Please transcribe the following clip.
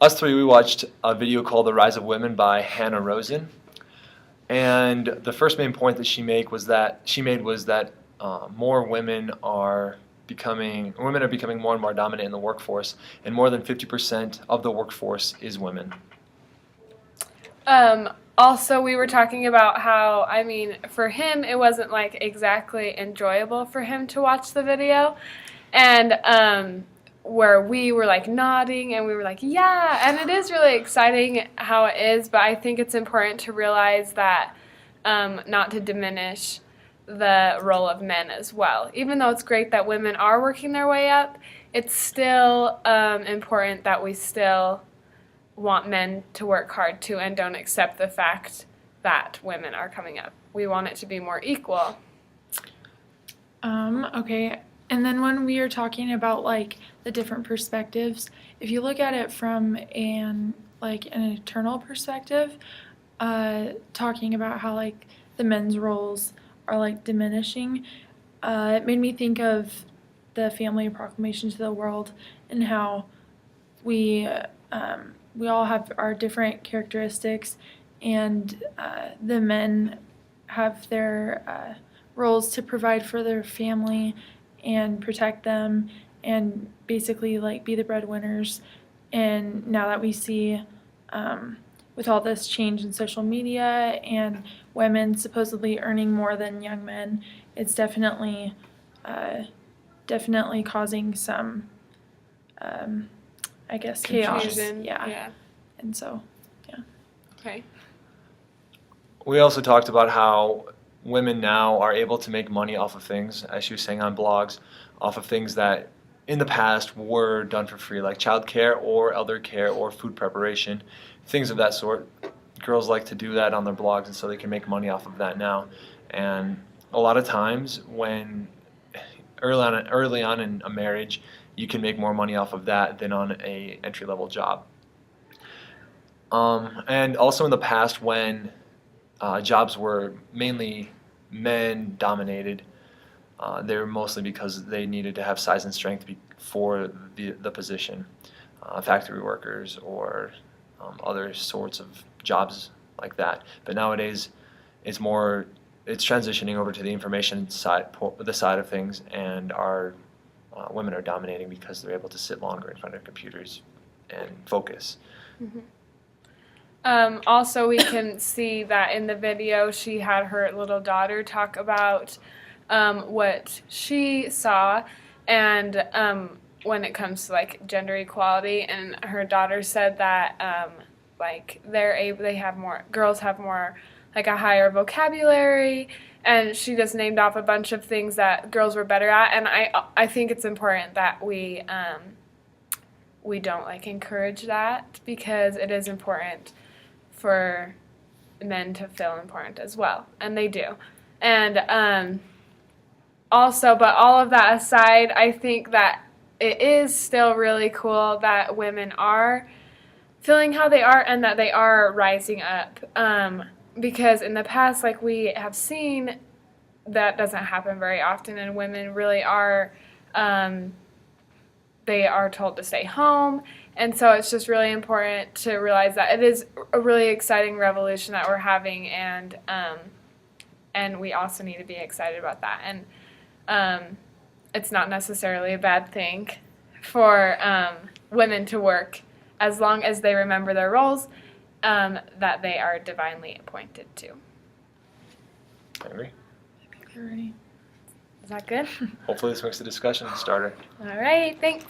us three, we watched a video called "The Rise of Women" by Hannah Rosen, and the first main point that she made was that more women are becoming more and more dominant in the workforce, and more than 50% of the workforce is women. Also, we were talking about how, I mean, for him, it wasn't like exactly enjoyable for him to watch the video, and where we were like nodding and we were like, yeah, and it is really exciting how it is, but I think it's important to realize that not to diminish the role of men as well. Even though it's great that women are working their way up, it's still important that we still want men to work hard too and don't accept the fact that women are coming up. We want it to be more equal. Okay. And then when we are talking about like the different perspectives, if you look at it from an eternal perspective, talking about how like the men's roles are like diminishing, it made me think of the family proclamation to the world and how we all have our different characteristics, and the men have their roles to provide for their family and protect them and basically like be the breadwinners. And now that we see with all this change in social media and women supposedly earning more than young men, it's definitely causing some I guess chaos. Confusion. Yeah. And so, yeah. Okay. We also talked about how women now are able to make money off of things, as she was saying, on blogs, off of things that in the past were done for free, like childcare or elder care or food preparation, things of that sort. Girls like to do that on their blogs, and so they can make money off of that now. And a lot of times when early on in a marriage, you can make more money off of that than on a entry-level job. And also in the past, when jobs were mainly men-dominated, they were mostly because they needed to have size and strength for the position. Factory workers or other sorts of jobs like that. But nowadays, it's transitioning over to the information side, the side of things, and our women are dominating because they're able to sit longer in front of computers and focus. Mm-hmm. Also, we can see that in the video, she had her little daughter talk about what she saw, and when it comes to like gender equality, and her daughter said that like girls have more like a higher vocabulary, and she just named off a bunch of things that girls were better at, and I think it's important that we don't like encourage that, because it is important for men to feel important as well, and they do. And also, but all of that aside, I think that it is still really cool that women are feeling how they are and that they are rising up, because in the past, like we have seen, that doesn't happen very often, and women really are they are told to stay home. And so it's just really important to realize that it is a really exciting revolution that we're having, and we also need to be excited about that. And it's not necessarily a bad thing for women to work, as long as they remember their roles that they are divinely appointed to. I agree. I think we're ready. Is that good? Hopefully this makes the discussion starter. All right, thanks.